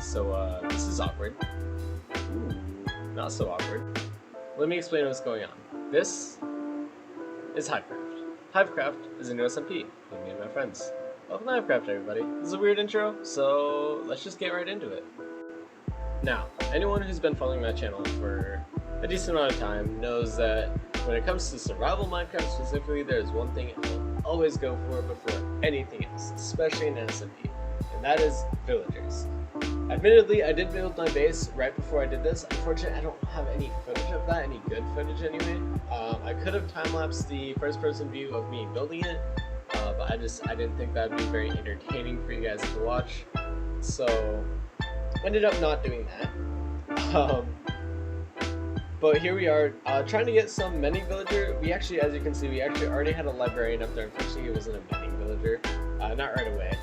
This is awkward. Ooh, not so awkward. Let me explain what's going on. This is Hivecraft. Hivecraft is a new SMP with me and my friends. Welcome to Hivecraft, everybody. This is a weird intro, so let's just get right into it. Now, anyone who's been following my channel for a decent amount of time knows that when it comes to survival Minecraft specifically, there's one thing I'll always go for before anything else, especially in an SMP, and that is villagers. Admittedly, I did build my base right before I did this. Unfortunately, I don't have any footage of that, any good footage anyway. I could have time-lapsed the first-person view of me building it, but I didn't think that would be very entertaining for you guys to watch, so ended up not doing that. But here we are, trying to get some mending villager. We actually, as you can see, we actually already had a librarian up there. Unfortunately, it wasn't a mending villager, not right away.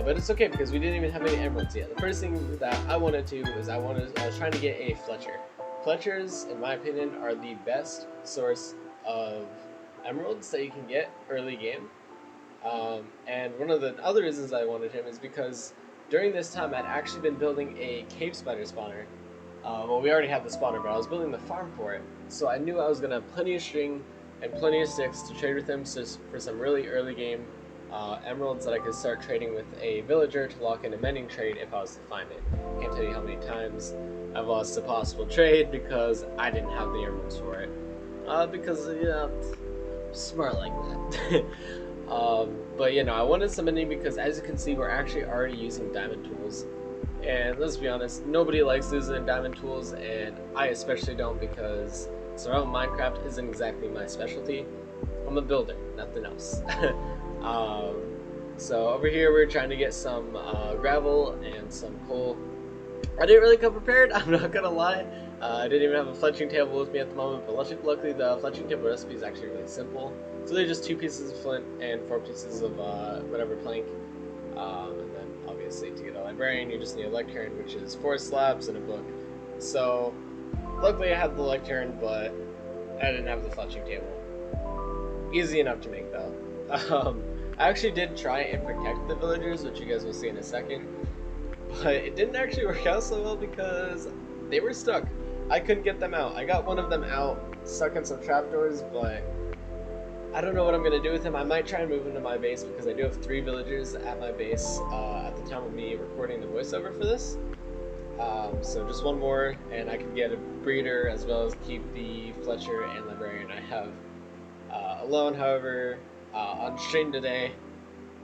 But it's okay because we didn't even have any emeralds yet. The first thing that I wanted to was I was trying to get a Fletcher. Fletchers, in my opinion, are the best source of emeralds that you can get early game. And one of the other reasons I wanted him is because during this time I'd actually been building a cave spider spawner. Well, we already had the spawner, but I was building the farm for it. So I knew I was going to have plenty of string and plenty of sticks to trade with him for some really early game emeralds that I could start trading with a villager to lock in a mending trade if I was to find it. Can't tell you how many times I've lost a possible trade because I didn't have the emeralds for it. Because, you know, I'm smart like that. But, you know, I wanted some mending because, as you can see, we're actually already using diamond tools. And let's be honest, nobody likes using diamond tools, and I especially don't because survival Minecraft isn't exactly my specialty. I'm a builder, nothing else. So over here we're trying to get some gravel and some coal. I didn't really come prepared, I'm not gonna lie. I didn't even have a fletching table with me at the moment, but luckily the fletching table recipe is actually really simple. So they're just 2 pieces of flint and 4 pieces of whatever plank. And then obviously to get a librarian you just need a lectern, which is 4 slabs and a book. So luckily I had the lectern, but I didn't have the fletching table. Easy enough to make though. I actually did try and protect the villagers, which you guys will see in a second, but it didn't actually work out so well because they were stuck. I couldn't get them out. I got one of them out, stuck in some trapdoors, but I don't know what I'm going to do with him. I might try and move him to my base because I do have 3 villagers at my base at the time of me recording the voiceover for this. So just one more and I can get a breeder as well as keep the Fletcher and librarian I have alone. However, on stream today,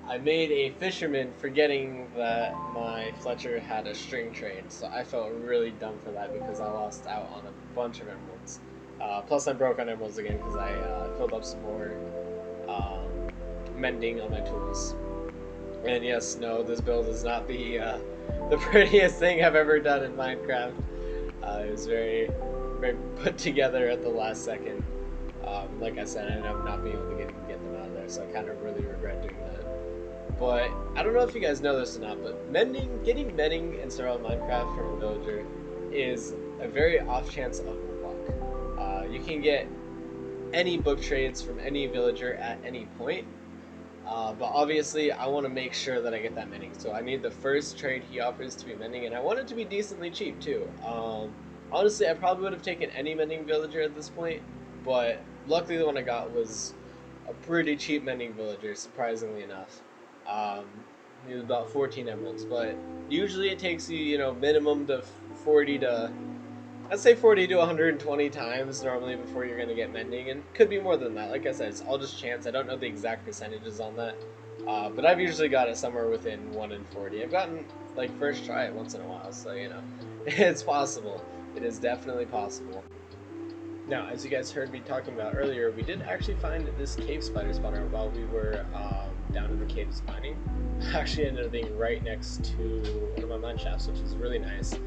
I made a fisherman forgetting that my Fletcher had a string trade, so I felt really dumb for that because I lost out on a bunch of emeralds. Plus I broke on emeralds again because I filled up some more mending on my tools. And yes, no, this build is not the prettiest thing I've ever done in Minecraft. It was very put together at the last second. Like I said, I ended up not being able to get them out of there, so I kind of really regret doing that. But I don't know if you guys know this or not, but getting mending in survival Minecraft from a villager is a very off chance of luck. You can get any book trades from any villager at any point, but obviously I want to make sure that I get that mending, so I need the first trade he offers to be mending, and I want it to be decently cheap too. Honestly, I probably would have taken any mending villager at this point, but luckily the one I got was a pretty cheap mending villager, surprisingly enough. He was about 14 emeralds, but usually it takes you, you know, minimum to 40 to, I'd say 40 to 120 times normally before you're going to get mending, and could be more than that. Like I said, it's all just chance. I don't know the exact percentages on that, but I've usually got it somewhere within 1 in 40. I've gotten, like, first try it once in a while, so, you know, it's possible. It is definitely possible. Now, as you guys heard me talking about earlier, we did actually find this cave spider spawner while we were down in the caves mining. Actually ended up being right next to one of my mine shafts, which is really nice.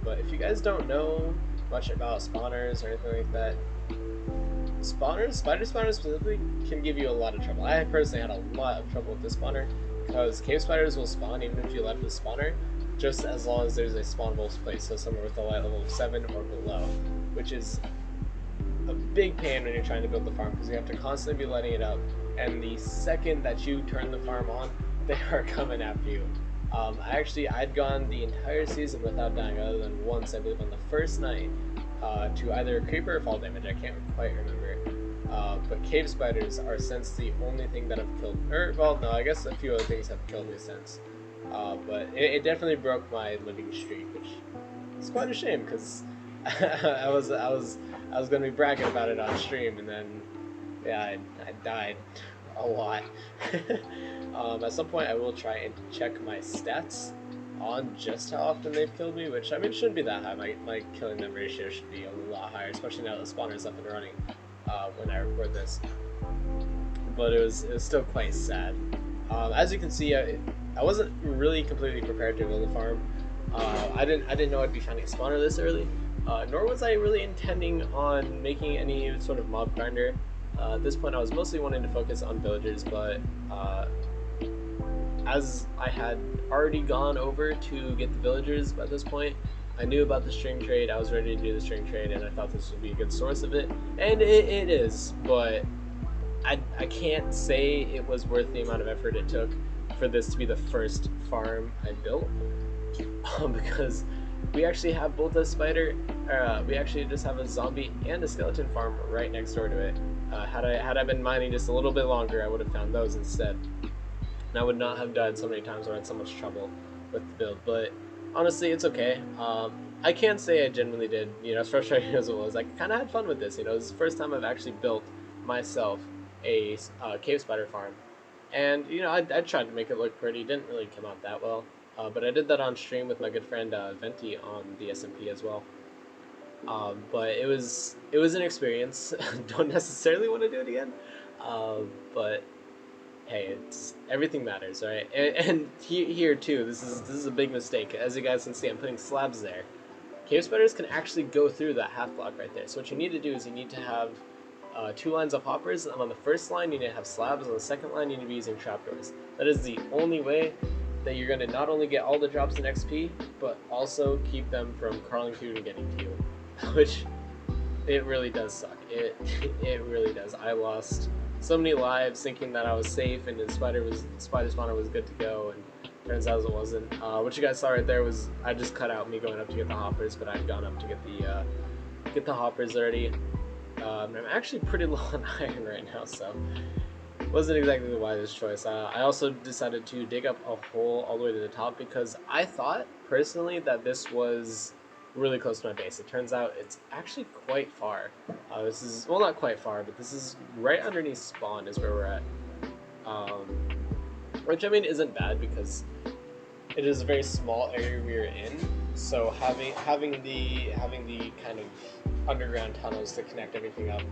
But if you guys don't know much about spawners or anything like that, spider spawners specifically can give you a lot of trouble. I personally had a lot of trouble with this spawner because cave spiders will spawn even if you left the spawner, just as long as there's a spawnable place, so somewhere with a light level of 7 or below, which is a big pain when you're trying to build the farm because you have to constantly be letting it up, and the second that you turn the farm on, they are coming after you. I'd gone the entire season without dying other than once, I believe, on the first night, to either creeper or fall damage. I can't quite remember. But cave spiders are since the only thing that have killed, or well, no, I guess a few other things have killed me since. But it definitely broke my living streak, which is quite a shame because I was gonna be bragging about it on stream, and then yeah, I died a lot. At some point, I will try and check my stats on just how often they've killed me, which I mean shouldn't be that high. My killing them ratio should be a lot higher, especially now that the spawner is up and running when I record this. But it was still quite sad. As you can see, I wasn't really completely prepared to build a farm. I didn't know I'd be finding a spawner this early, nor was I really intending on making any sort of mob grinder. At this point, I was mostly wanting to focus on villagers, but as I had already gone over to get the villagers by this point, I knew about the string trade, I was ready to do the string trade, and I thought this would be a good source of it. And it is, but I can't say it was worth the amount of effort it took for this to be the first farm I built. Because we actually have both a spider, we actually just have a zombie and a skeleton farm right next door to it. Had I been mining just a little bit longer, I would have found those instead. And I would not have died so many times or had so much trouble with the build, but honestly, it's okay. I can't say I genuinely did, as frustrating as it was. I kind of had fun with this, this is the first time I've actually built myself a cave spider farm. And, I tried to make it look pretty, didn't really come out that well. But I did that on stream with my good friend Venti on the SMP as well. But it was an experience. Don't necessarily want to do it again. But hey, everything matters, right? And here too, this is a big mistake. As you guys can see, I'm putting slabs there. Cave spiders can actually go through that half block right there. So what you need to do is you need to have 2 lines of hoppers, and on the first line you need to have slabs, on the second line you need to be using trapdoors. That is the only way that you're going to not only get all the drops in XP, but also keep them from crawling through and getting to you. Which, it really does suck. It really does. I lost so many lives thinking that I was safe and the spider spawner was good to go, and turns out it wasn't. What you guys saw right there was I just cut out me going up to get the hoppers, but I'd gone up to get the hoppers already. I'm actually pretty low on iron right now, so wasn't exactly the wisest choice. I also decided to dig up a hole all the way to the top because I thought personally that this was really close to my base. It turns out it's actually quite far. This is, well, not quite far, but this is right underneath spawn is where we're at. Which I mean isn't bad because it is a very small area we're in. So having the kind of underground tunnels to connect everything up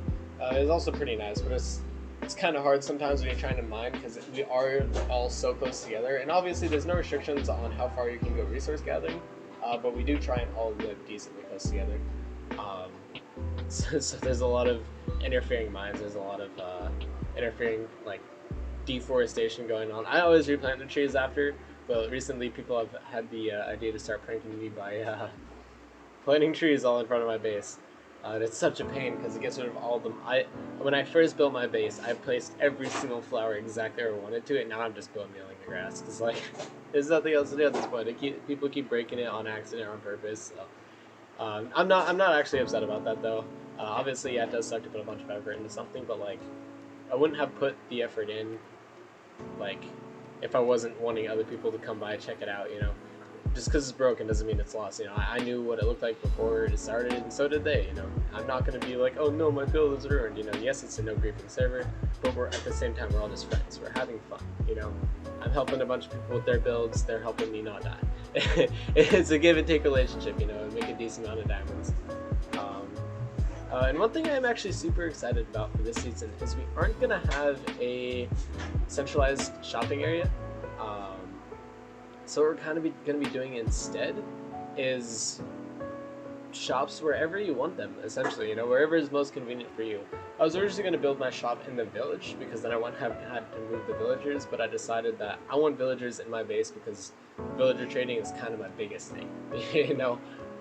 is also pretty nice. But it's kind of hard sometimes when you're trying to mine because we are all so close together. And obviously there's no restrictions on how far you can go resource gathering. But we do try and all live decently close together. So there's a lot of interfering mines. There's a lot of interfering like deforestation going on. I always replant the trees after, but recently people have had the idea to start pranking me by planting trees all in front of my base. And it's such a pain because it gets rid of all of them. When I first built my base, I placed every single flower exactly where I wanted to, and now I'm just bone mealing the grass because like there's nothing else to do at this point. People keep breaking it on accident or on purpose. So I'm not actually upset about that though. Obviously, yeah, it does suck to put a bunch of effort into something, but like I wouldn't have put the effort in like if I wasn't wanting other people to come by and check it out. Just because it's broken doesn't mean it's lost. I knew what it looked like before it started, and so did they. I'm not going to be like, oh no, my build is ruined. Yes, it's a no griefing server, but we're at the same time we're all just friends. We're having fun. I'm helping a bunch of people with their builds. They're helping me not die. It's a give and take relationship. And make a decent amount of diamonds. And one thing I'm actually super excited about for this season is we aren't going to have a centralized shopping area. So what we're kind of going to be doing instead is shops wherever you want them, essentially, wherever is most convenient for you. I was originally going to build my shop in the village because then I wouldn't have had to move the villagers, but I decided that I want villagers in my base because villager trading is kind of my biggest thing,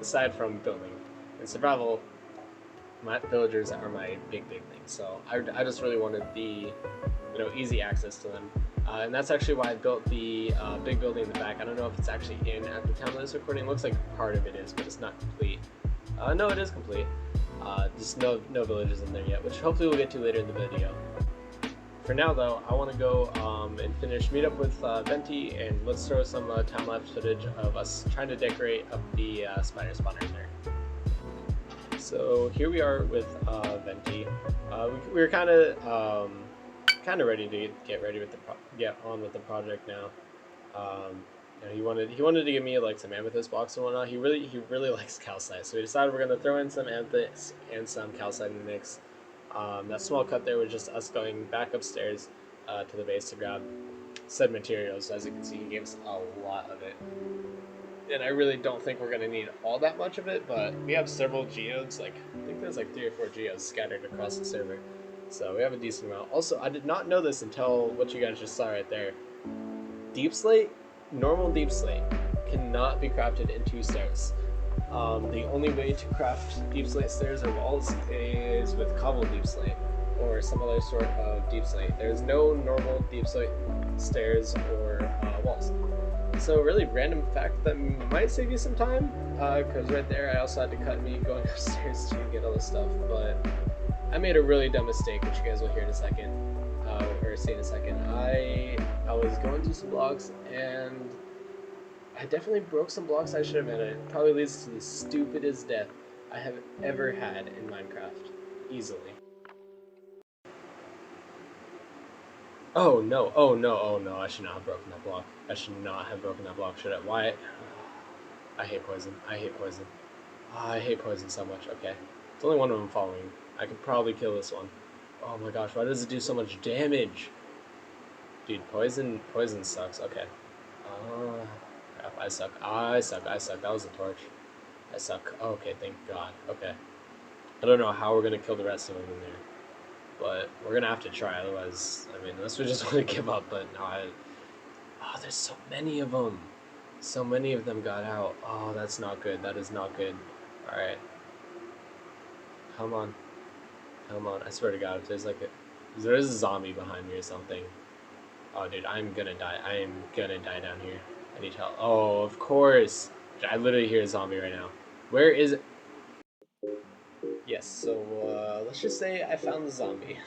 aside from building. In survival, my villagers are my big thing, so I just really wanted the easy access to them. And that's actually why I built the big building in the back. I don't know if it's actually in at the time of this recording. It looks like part of it is, but it's not complete. No, it is complete. Just no villages in there yet, which hopefully we'll get to later in the video. For now though, I want to go and meet up with Venti, and let's throw some time-lapse footage of us trying to decorate up the spider spawner in there. So here we are with Venti. We were kind of ready to get on with the project now. He wanted to give me like some amethyst blocks and whatnot. He really likes calcite, so we decided we're gonna throw in some amethyst and some calcite in the mix. That small cut there was just us going back upstairs to the base to grab said materials. As you can see, he gave us a lot of it. And I really don't think we're going to need all that much of it, but we have several geodes, I think there's like 3 or 4 geodes scattered across the server. So we have a decent amount. Also, I did not know this until what you guys just saw right there. Deep slate, normal deep slate, cannot be crafted in 2 stairs. The only way to craft deep slate stairs or walls is with cobble deep slate or some other sort of deep slate. There's no normal deep slate stairs or walls. So really random fact that might save you some time, because right there I also had to cut me going upstairs to get all this stuff, but I made a really dumb mistake, which you guys will hear in a second, or see in a second. I was going through some blocks and I definitely broke some blocks I should have made. It probably leads to the stupidest death I have ever had in Minecraft, easily. Oh no, oh no, oh no, I should not have broken that block. I should not have broken that block, should I? Why? I hate poison. I hate poison. Oh, I hate poison so much. Okay. It's only one of them following. I could probably kill this one. Oh my gosh, why does it do so much damage? Dude, poison sucks. Okay. Crap, I suck. That was a torch. I suck. Okay, thank God. Okay. I don't know how we're gonna kill the rest of them in there, but we're gonna have to try, otherwise, I mean, unless we just want to give up, but no, oh, there's so many of them. So many of them got out. Oh, that's not good. That is not good. Alright. Come on. Come on. I swear to God, if there's a zombie behind me or something. Oh, dude, I'm gonna die. I am gonna die down here. I need help. Oh, of course. I literally hear a zombie right now. Where is it? Yes, so let's just say I found the zombie.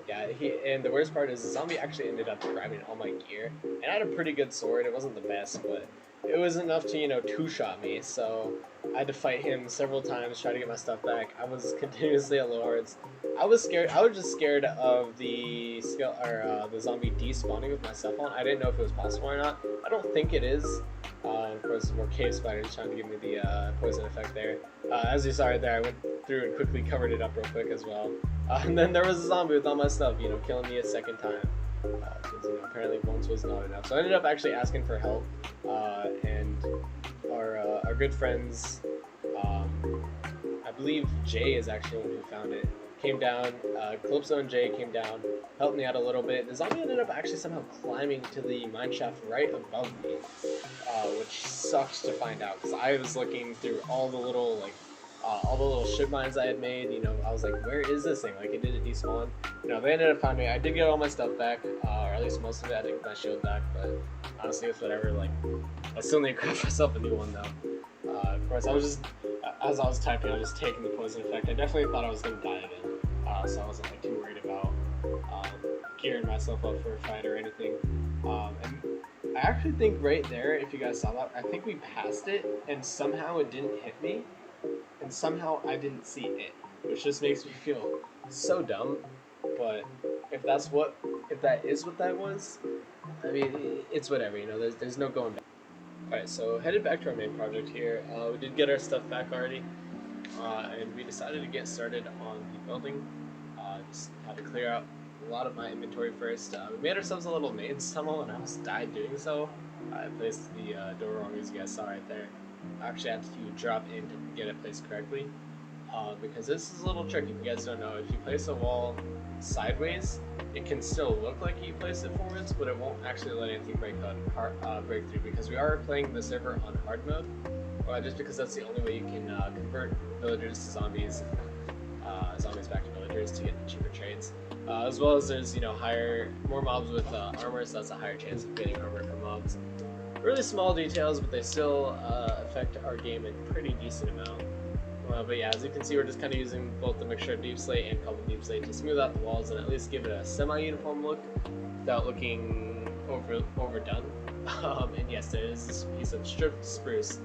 Yeah, and the worst part is the zombie actually ended up grabbing all my gear. And I had a pretty good sword. It wasn't the best, but it was enough to, 2-shot me. So I had to fight him several times, try to get my stuff back. I was continuously at low hearts. I was scared. I was just scared of the zombie despawning with my stuff on. I didn't know if it was possible or not. I don't think it is. Of course, more cave spiders trying to give me the poison effect there. As you saw right there, I went through and quickly covered it up real quick as well. And then there was a zombie with all my stuff, killing me a second time. Because, apparently once was not enough. So I ended up actually asking for help. And our good friends, I believe Jay is actually the one who found it, came down. Calypso and Jay came down, helped me out a little bit. The zombie ended up actually somehow climbing to the mine shaft right above me, which sucks to find out, because I was looking through all the little ship mines I had made. I was like, where is this thing? Like, it didn't despawn. They ended up finding me. I did get all my stuff back, or at least most of it. I did get my shield back, but honestly, it's whatever. Like, I still need to craft myself a new one though. Of course, I was just, as I was typing, I was just taking the poison effect. I definitely thought I was gonna die again, so I wasn't like too worried about gearing myself up for a fight or anything. And I actually think right there, if you guys saw that, I think we passed it, and somehow it didn't hit me, and somehow I didn't see it, which just makes me feel so dumb. But if that is what that was, I mean, it's whatever. There's no going back. Alright, so headed back to our main project here. We did get our stuff back already, and we decided to get started on the building. Just had to clear out a lot of my inventory first. We made ourselves a little maintenance tunnel, and I almost died doing so. I placed the door wrong, as you guys saw right there. I actually had to drop in to get it placed correctly, because this is a little tricky. If you guys don't know, if you place a wall sideways, it can still look like you placed it forwards, but it won't actually let anything break through, because we are playing the server on hard mode, just because that's the only way you can convert villagers to zombies, zombies back to villagers to get cheaper trades. as well as there's more mobs with armor, so that's a higher chance of getting armor from mobs. Really small details, but they still affect our game in pretty decent amount. But yeah, as you can see, we're just kind of using both the mixture of deep slate and cobbled deep slate to smooth out the walls and at least give it a semi-uniform look without looking overdone. And yes, there is this piece of stripped spruce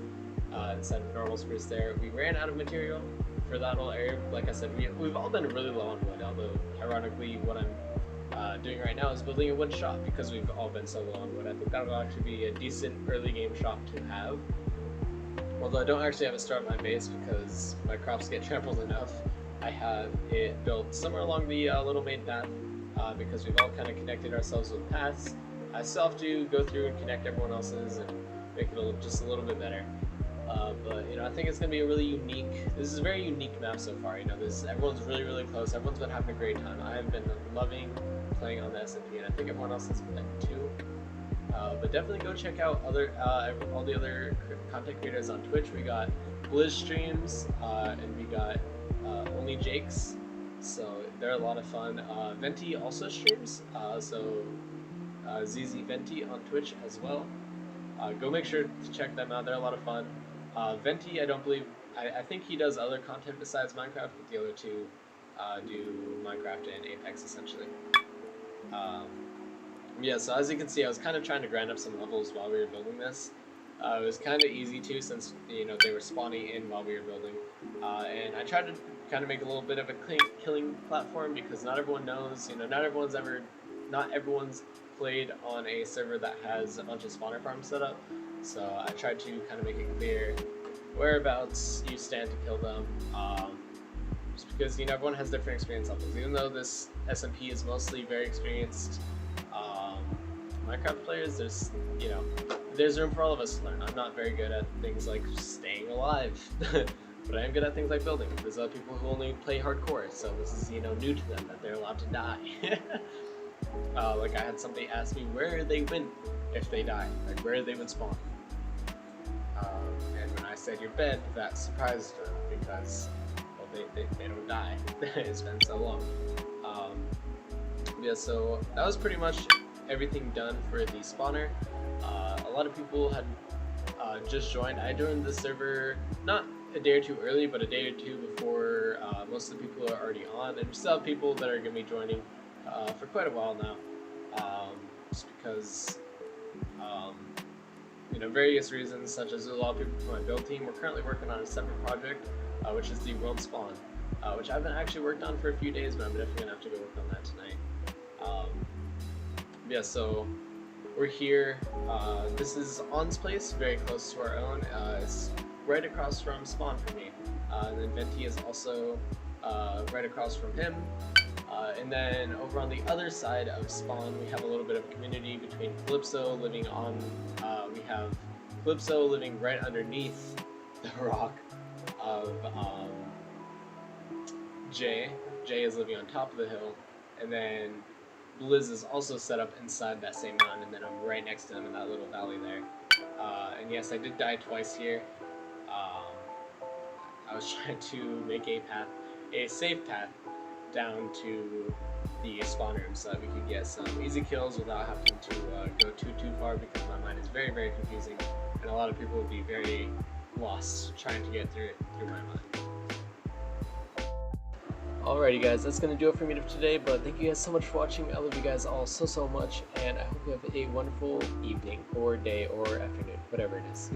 instead of normal spruce there. We ran out of material for that whole area. Like I said, we've all been really low on wood, although ironically what I'm doing right now is building a wood shop because we've all been so low on wood. I think that'll actually be a decent early game shop to have. Although I don't actually have it start my base because my crops get trampled enough. I have it built somewhere along the little main path because we've all kind of connected ourselves with paths. I still have to go through and connect everyone else's and make it just a little bit better. But I think it's gonna be a really unique. This is a very unique map so far. Everyone's really close. Everyone's been having a great time. I have been loving playing on the SMP, and I think everyone else has been too. But definitely go check out all the other content creators on Twitch. We got Blizz streams, and we got Only Jakes, so they're a lot of fun. Venti also streams, so ZZ Venti on Twitch as well. Go make sure to check them out. They're a lot of fun. Venti, I think he does other content besides Minecraft, but the other two do Minecraft and Apex essentially. Yeah, so as you can see, I was kind of trying to grind up some levels while we were building this. It was kind of easy too, since they were spawning in while we were building. And I tried to kind of make a little bit of a killing platform because not everyone knows. Not everyone's played on a server that has a bunch of spawner farms set up. So I tried to kind of make it clear whereabouts you stand to kill them. Just because everyone has different experience levels. Even though this SMP is mostly very experienced Minecraft players, there's room for all of us to learn. I'm not very good at things like staying alive, but I am good at things like building. There's other people who only play hardcore, so this is new to them that they're allowed to die. Like I had somebody ask me where they went if they die, like where they would spawn. And when I said your bed, that surprised them because they don't die. It's been so long. Yeah, so that was pretty much everything done for the spawner. A lot of people had just joined. I joined the server not a day or two early, but a day or two before most of the people are already on, and we still have people that are going to be joining for quite a while now, just because various reasons, such as a lot of people from my build team. We're currently working on a separate project, which is the world spawn, which I haven't actually worked on for a few days, but I'm definitely gonna have to go work on that tonight. Yeah, so we're here. This is On's place, very close to our own. It's right across from spawn for me, and then Venti is also right across from him. And then over on the other side of spawn, we have a little bit of community between Calypso living on. We have Calypso living right underneath the rock of Jay. Jay is living on top of the hill, and then Blizz is also set up inside that same mountain, and then I'm right next to him in that little valley there. And yes, I did die twice here. I was trying to make a safe path down to the spawn room so that we could get some easy kills without having to go too far, because my mind is very confusing and a lot of people would be very lost trying to get through my mind. Alrighty guys, that's going to do it for me today, but thank you guys so much for watching. I love you guys all so much, and I hope you have a wonderful evening or day or afternoon, whatever it is.